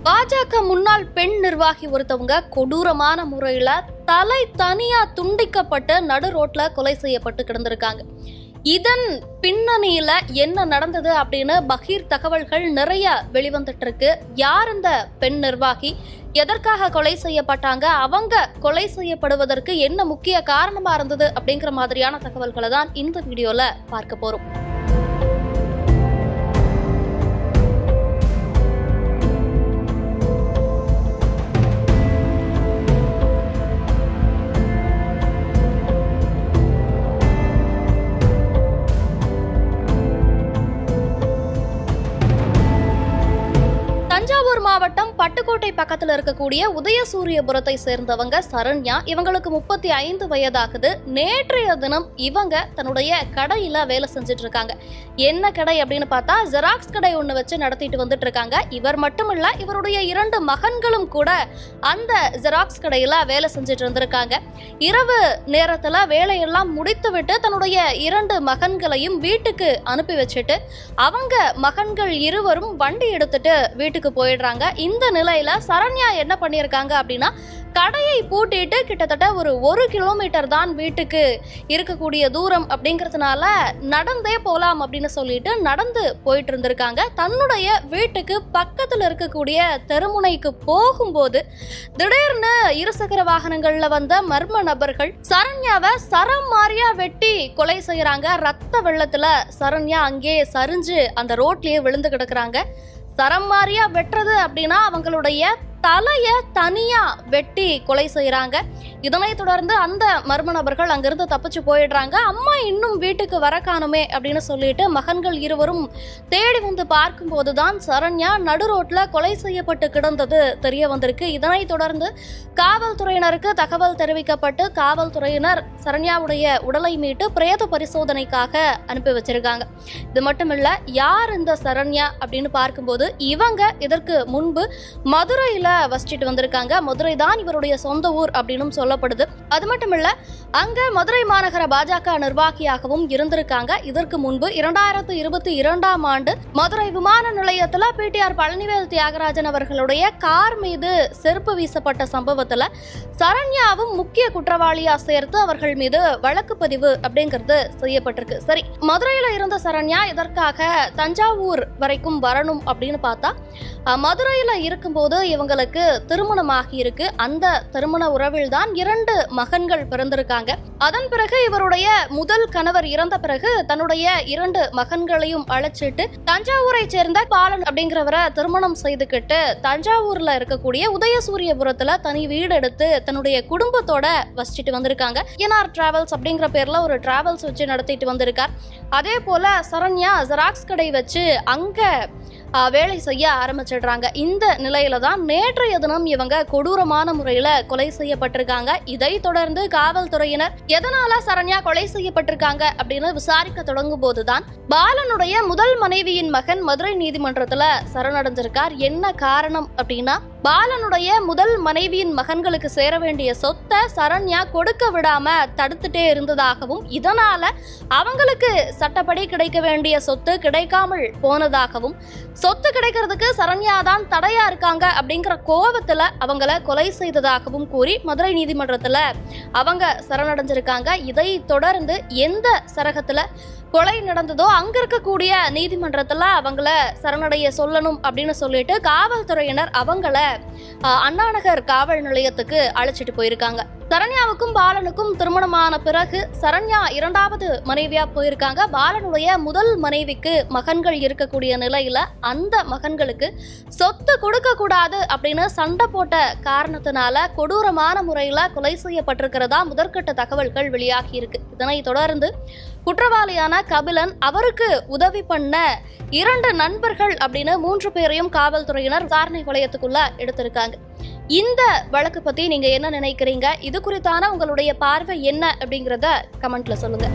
பாஜக முன்னாள் பெண் நிர்வாகி ஒருத்தவங்க கொடூரமான முறையில தலை தனியா துண்டிக்கப்பட்டு நடு ரோட்ல கொலை செய்யப்பட்டு கிடந்திருக்காங்க. இதன் பின்னணியில என்ன நடந்தது அப்படின்னு பகீர் தகவல்கள் நிறைய வெளிவந்துட்டு இருக்கு. யார் இந்த பெண் நிர்வாகி, எதற்காக கொலை செய்யப்பட்டாங்க, அவங்க கொலை செய்யப்படுவதற்கு என்ன முக்கிய காரணமா இருந்தது அப்படிங்கிற மாதிரியான தகவல்களை தான் இந்த வீடியோல பார்க்க போறோம். தஞ்சாவூர் மாவட்டம் பட்டுக்கோட்டை பக்கத்துல இருக்கக்கூடிய உதயசூரியபுரத்தை சேர்ந்தவங்க சரண்யா. இவங்களுக்கு 35 வயதாகுது. நேற்றைய தினம் இவங்க தன்னுடைய கடையில வேலை செஞ்சுட்டு இருக்காங்க. என்ன கடை அப்படின்னு பார்த்தா ஜெராக்ஸ் கடை ஒண்ணு வச்சு நடத்திட்டு வந்துட்டு இருக்காங்க. இவர் மட்டுமல்ல, இவருடைய 2 மகன்களும் கூட அந்த ஜெராக்ஸ் கடையில வேலை செஞ்சுட்டு இருந்திருக்காங்க. இரவு நேரத்துல வேலையெல்லாம் முடித்து விட்டு தன்னுடைய 2 மகன்களையும் வீட்டுக்கு அனுப்பி வச்சுட்டு அவங்க மகன்கள் இருவரும் வண்டி எடுத்துட்டு வீட்டுக்கு போயிடுறாங்க. இந்த நிலையில சரண்யா என்ன பண்ணிருக்காங்க அப்படின்னா, கடையை பூட்டிட்டு கிட்டத்தட்ட ஒரு 1 கிலோமீட்டர் தான் வீட்டுக்கு இருக்கக்கூடிய தூரம் அப்படிங்கிறதுனால நடந்தே போலாம் அப்படின்னு சொல்லிட்டு நடந்து போயிட்டு இருந்திருக்காங்க. தன்னுடைய வீட்டுக்கு பக்கத்துல இருக்கக்கூடிய தெருமுனைக்கு போகும்போது திடீர்னு இருசக்கர வாகனங்கள்ல வந்த மர்ம நபர்கள் சரண்யாவை சரம் மாறியா வெட்டி கொலை செய்யறாங்க. ரத்த வெள்ளத்துல சரண்யா அங்கே சரிஞ்சு அந்த ரோட்லயே விழுந்து கிடக்குறாங்க. சரம் மாறியா வெட்டுறது அப்படின்னா அவங்களுடைய தலைய தனியா வெட்டி கொலை செய்யறாங்க. இதனை தொடர்ந்து அந்த மர்ம நபர்கள் அங்கிருந்து தப்பிச்சு போயிடுறாங்க. அம்மா இன்னும் வீட்டுக்கு வர காணுமே அப்படின்னு சொல்லிட்டு மகன்கள் இருவரும் தேடி வந்து பார்க்கும் போதுதான் சரண்யா நடு ரோட்ல கொலை செய்யப்பட்டு கிடந்தது தெரிய வந்திருக்கு. இதனை தொடர்ந்து காவல்துறையினருக்கு தகவல் தெரிவிக்கப்பட்டு காவல்துறையினர் சரண்யாவுடைய உடலை மீட்டு பிரேத பரிசோதனைக்காக அனுப்பி வச்சிருக்காங்க. இது மட்டுமில்ல, யார் இந்த சரண்யா அப்படின்னு பார்க்கும்போது இவங்க இதற்கு முன்பு மதுரையில வசிச்சுட்டு வந்திருக்காங்க. மதுரை தான் இவருடைய சொந்த ஊர் அப்படின்னு சொல்லப்படுது. அது மட்டும் இல்ல, அங்க மதுரை மாநகர பாஜக நிர்வாகியாகவும் இருந்திருக்காங்க. இதற்கு முன்பு 2022ஆம் ஆண்டு மதுரை விமான நிலையத்துல பிடிஆர் பழனிவேல் தியாகராஜன் அவர்களுடைய கார் மீது செருப்பு வீசப்பட்ட சம்பவத்துல சரண்யாவும் முக்கிய குற்றவாளியா சேர்த்து அவர்கள் மீது வழக்கு பதிவு அப்படிங்கிறது செய்யப்பட்டிருக்கு. சரி, மதுரையில இருந்த சரண்யா இதற்காக தஞ்சாவூர் வரைக்கும் வரணும் அப்படின்னு பார்த்தா மதுரையில இருக்கும்போது இவங்களுக்கு திருமணமாகி இருக்கு. அந்த திருமண உறவில் தான் 2 மகன்கள் பிறந்திருக்காங்க. அதன் பிறகு இவருடைய முதல் கணவர் இறந்த பிறகு தன்னுடைய 2 மகன்களையும் அழைச்சிட்டு தஞ்சாவூரை சேர்ந்த பாலன் அப்படிங்கிறவரை திருமணம் செய்துக்கிட்டு தஞ்சாவூர்ல இருக்கக்கூடிய உதயசூரியபுரத்துல தனி வீடு எடுத்து தன்னுடைய குடும்பத்தோட வசிச்சுட்டு வந்திருக்காங்க. என்ஆர் டிராவல்ஸ் அப்படிங்கிற பேர்ல ஒரு டிராவல்ஸ் வச்சு நடத்திட்டு வந்திருக்கார். அதே போல சரண்யா ஜெராக்ஸ் கடை வச்சு அங்க வேலை செய்ய ஆரம்பிச்சிடுறாங்க. இந்த நிலையில தான் நேற்றைய தினம் இவங்க கொடூரமான முறையில கொலை செய்யப்பட்டிருக்காங்க. இதை தொடர்ந்து காவல்துறையினர் எதனால சரண்யா கொலை செய்யப்பட்டிருக்காங்க அப்படின்னு விசாரிக்க தொடங்கும் போதுதான் பாலனுடைய முதல் மனைவியின் மகன் மதுரை நீதிமன்றத்துல சரணடைஞ்சிருக்கார். என்ன காரணம் அப்படின்னா, பாலனுடைய முதல் மனைவியின் மகன்களுக்கு சேர வேண்டிய சொத்தை சரண்யா கொடுக்க விடாம தடுத்துட்டே இருந்ததாகவும் இதனால அவங்களுக்கு சட்டப்படி கிடைக்க வேண்டிய சொத்து கிடைக்காமல் போனதாகவும் சொத்து கிடைக்கிறதுக்கு சரண்யா தான் தடையா இருக்காங்க அப்படிங்கிற கோபத்துல அவங்கள கொலை செய்ததாகவும் கூறி மதுரை நீதிமன்றத்துல அவங்க சரணடைஞ்சிருக்காங்க. இதை தொடர்ந்து எந்த சரகத்துல கொலை நடந்ததோ அங்க இருக்கக்கூடிய நீதிமன்றத்துல அவங்கள சரணடைய சொல்லணும் அப்படின்னு சொல்லிட்டு காவல்துறையினர் அவங்கள அண்ணாநகர் காவல் நிலையத்துக்கு அழைச்சிட்டு போயிருக்காங்க. சரண்யாவுக்கும் பாலனுக்கும் திருமணமான பிறகு சரண்யா 2வது மனைவியா போயிருக்காங்க. பாலனுடைய முதல் மனைவிக்கு மகன்கள் இருக்கக்கூடிய நிலையில அந்த மகன்களுக்கு சொத்து கொடுக்க கூடாது அப்படின்னு சண்டை போட்ட காரணத்தினால கொடூரமான முறையில கொலை செய்யப்பட்டிருக்கிறதா முதற்கட்ட தகவல்கள் வெளியாகி இருக்கு. இதனை தொடர்ந்து குற்றவாளியான கபிலன், அவருக்கு உதவி பண்ண 2 நண்பர்கள் அப்படின்னு 3 பேரையும் காவல்துறையினர் விசாரணை வளையத்துக்குள்ள எடுத்திருக்காங்க. இந்த வழக்கு பத்தி நீங்க என்ன நினைக்கிறீங்க? இது குறித்தான உங்களுடைய பார்வை என்ன அப்படிங்கறத கமெண்ட்ல சொல்லுங்க.